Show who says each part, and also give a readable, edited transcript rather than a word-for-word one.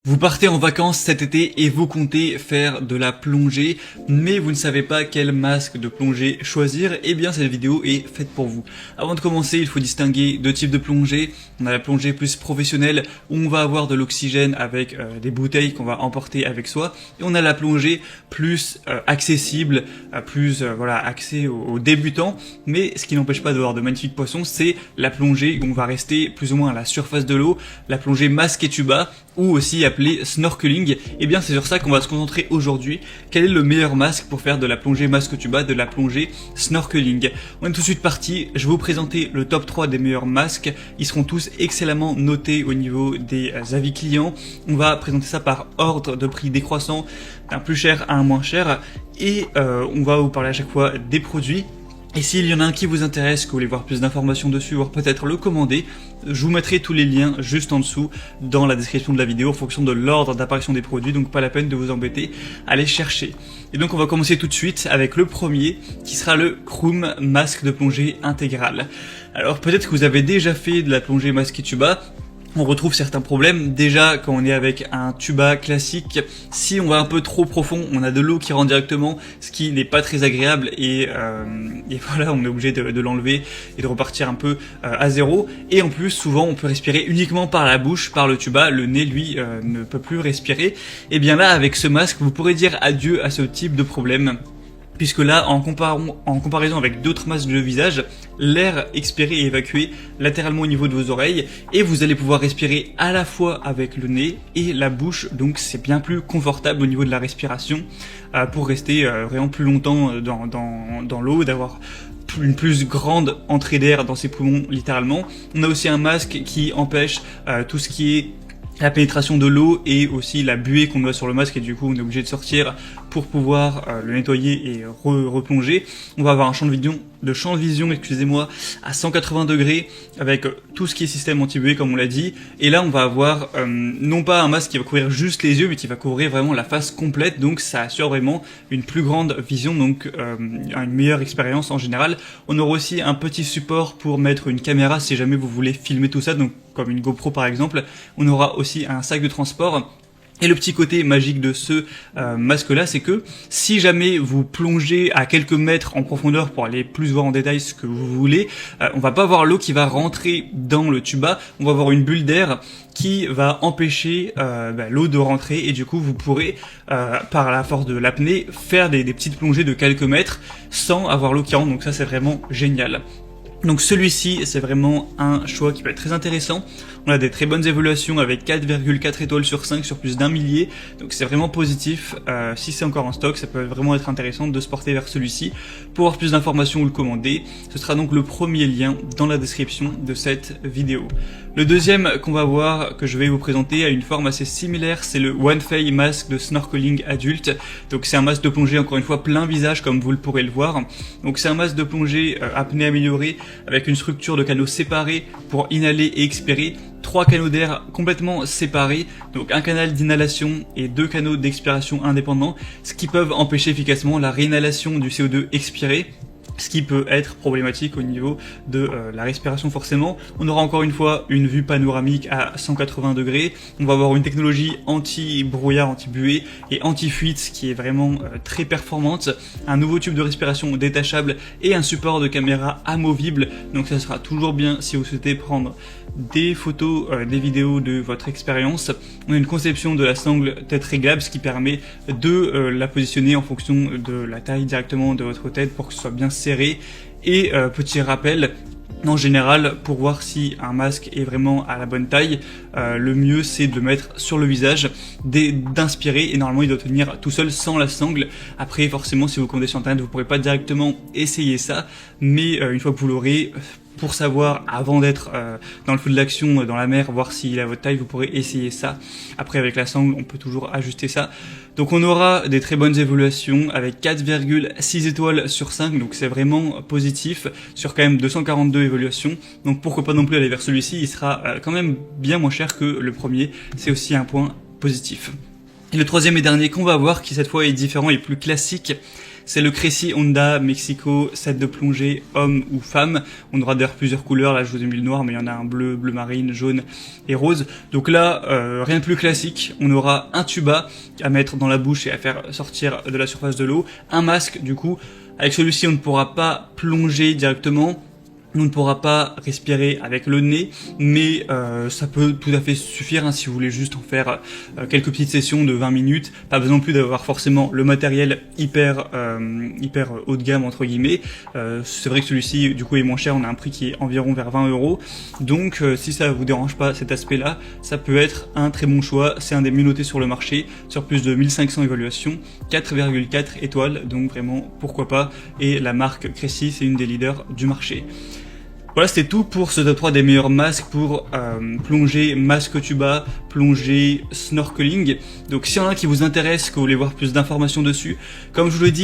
Speaker 1: Vous partez en vacances cet été et vous comptez faire de la plongée, mais vous ne savez pas quel masque de plongée choisir. Eh bien cette vidéo est faite pour vous. Avant de commencer, il faut distinguer deux types de plongée. On a la plongée plus professionnelle où on va avoir de l'oxygène avec des bouteilles qu'on va emporter avec soi, et on a la plongée plus accessible, voilà, accès aux débutants. Mais ce qui n'empêche pas d'avoir de magnifiques poissons, c'est la plongée où on va rester plus ou moins à la surface de l'eau, la plongée masque et tuba, ou aussi appelé snorkeling. Et bien c'est sur ça qu'on va se concentrer aujourd'hui. Quel est le meilleur masque pour faire de la plongée masque tuba, de la plongée snorkeling? On est tout de suite parti, je vais vous présenter le top 3 des meilleurs masques. Ils seront tous excellemment notés au niveau des avis clients. On va présenter ça par ordre de prix décroissant, d'un plus cher à un moins cher, et on va vous parler à chaque fois des produits. Et s'il y en a un qui vous intéresse, que vous voulez voir plus d'informations dessus, voire peut-être le commander, je vous mettrai tous les liens juste en dessous dans la description de la vidéo en fonction de l'ordre d'apparition des produits, donc pas la peine de vous embêter à les chercher. Et donc on va commencer tout de suite avec le premier, qui sera le Kroom masque de plongée intégral. Alors peut-être que vous avez déjà fait de la plongée masque et tuba. On retrouve certains problèmes. Déjà, quand on est avec un tuba classique, si on va un peu trop profond, on a de l'eau qui rentre directement, ce qui n'est pas très agréable, et voilà, on est obligé de l'enlever et de repartir un peu à zéro. Et en plus, souvent, on peut respirer uniquement par la bouche, par le tuba. Le nez, lui, ne peut plus respirer. Et bien là, avec ce masque, vous pourrez dire adieu à ce type de problème. Puisque là, en comparaison avec d'autres masques de visage, l'air expiré est évacué latéralement au niveau de vos oreilles, et vous allez pouvoir respirer à la fois avec le nez et la bouche, donc c'est bien plus confortable au niveau de la respiration, pour rester vraiment plus longtemps dans l'eau, d'avoir une plus grande entrée d'air dans ses poumons littéralement. On a aussi un masque qui empêche tout ce qui est la pénétration de l'eau et aussi la buée qu'on a sur le masque, et du coup on est obligé de sortir pour pouvoir le nettoyer et replonger. On va avoir un champ de vision, excusez-moi, à 180 degrés avec tout ce qui est système anti-buée comme on l'a dit. Et là on va avoir non pas un masque qui va couvrir juste les yeux, mais qui va couvrir vraiment la face complète, donc ça assure vraiment une plus grande vision, donc une meilleure expérience en général. On aura aussi un petit support pour mettre une caméra si jamais vous voulez filmer tout ça, donc comme une GoPro par exemple. On aura aussi un sac de transport. Et le petit côté magique de ce masque-là, c'est que si jamais vous plongez à quelques mètres en profondeur pour aller plus voir en détail ce que vous voulez, on va pas avoir l'eau qui va rentrer dans le tuba, on va avoir une bulle d'air qui va empêcher l'eau de rentrer, et du coup vous pourrez, par la force de l'apnée, faire des petites plongées de quelques mètres sans avoir l'eau qui rentre, donc ça c'est vraiment génial. Donc celui-ci, c'est vraiment un choix qui peut être très intéressant. On a des très bonnes évaluations avec 4,4 étoiles sur 5 sur plus d'un millier. Donc c'est vraiment positif. Si c'est encore en stock, ça peut vraiment être intéressant de se porter vers celui-ci. Pour avoir plus d'informations ou le commander, ce sera donc le premier lien dans la description de cette vidéo. Le deuxième qu'on va voir, que je vais vous présenter, a une forme assez similaire, c'est le OneFey masque de snorkeling adulte. Donc c'est un masque de plongée, encore une fois, plein visage comme vous le pourrez le voir. Donc c'est un masque de plongée apnée améliorée avec une structure de canaux séparés pour inhaler et expirer. 3 canaux d'air complètement séparés, donc un canal d'inhalation et 2 canaux d'expiration indépendants, ce qui peuvent empêcher efficacement la réinhalation du CO2 expiré, ce qui peut être problématique au niveau de la respiration forcément. On aura encore une fois une vue panoramique à 180 degrés, on va avoir une technologie anti-brouillard, anti-buée et anti-fuite qui est vraiment très performante, un nouveau tube de respiration détachable et un support de caméra amovible, donc ça sera toujours bien si vous souhaitez prendre des photos, des vidéos de votre expérience. On a une conception de la sangle tête réglable, ce qui permet de la positionner en fonction de la taille directement de votre tête pour que ce soit bien serré. Et petit rappel, en général, pour voir si un masque est vraiment à la bonne taille, le mieux c'est de le mettre sur le visage, d'inspirer, et normalement il doit tenir tout seul sans la sangle. Après forcément si vous commandez sur internet vous ne pourrez pas directement essayer ça, mais une fois que vous l'aurez, pour savoir avant d'être dans le feu de l'action, dans la mer, voir s'il est à votre taille, vous pourrez essayer ça. Après avec la sangle on peut toujours ajuster ça. Donc on aura des très bonnes évaluations avec 4,6 étoiles sur 5, donc c'est vraiment positif sur quand même 242 évaluations. Donc pourquoi pas non plus aller vers celui-ci, il sera quand même bien moins cher que le premier, c'est aussi un point positif. Et le troisième et dernier qu'on va voir, qui cette fois est différent et plus classique, c'est le Cressi Honda Mexico set de plongée homme ou femme. On aura d'ailleurs plusieurs couleurs, là je vous ai mis le noir mais il y en a un bleu, bleu marine, jaune et rose. Donc là rien de plus classique, on aura un tuba à mettre dans la bouche et à faire sortir de la surface de l'eau, un masque du coup. Avec celui-ci on ne pourra pas plonger directement, on ne pourra pas respirer avec le nez, mais ça peut tout à fait suffire si vous voulez juste en faire quelques petites sessions de 20 minutes. Pas besoin non plus d'avoir forcément le matériel hyper haut de gamme entre guillemets. C'est vrai que celui-ci du coup est moins cher, on a un prix qui est environ vers 20 €. Donc si ça vous dérange pas cet aspect-là, ça peut être un très bon choix. C'est un des mieux notés sur le marché, sur plus de 1500 évaluations, 4,4 étoiles, donc vraiment pourquoi pas. Et la marque Cressi, c'est une des leaders du marché. Voilà, c'était tout pour ce top 3 des meilleurs masques pour plonger, masque tuba, plongée, snorkeling. Donc s'il y en a qui vous intéresse, que vous voulez voir plus d'informations dessus, comme je vous l'ai dit,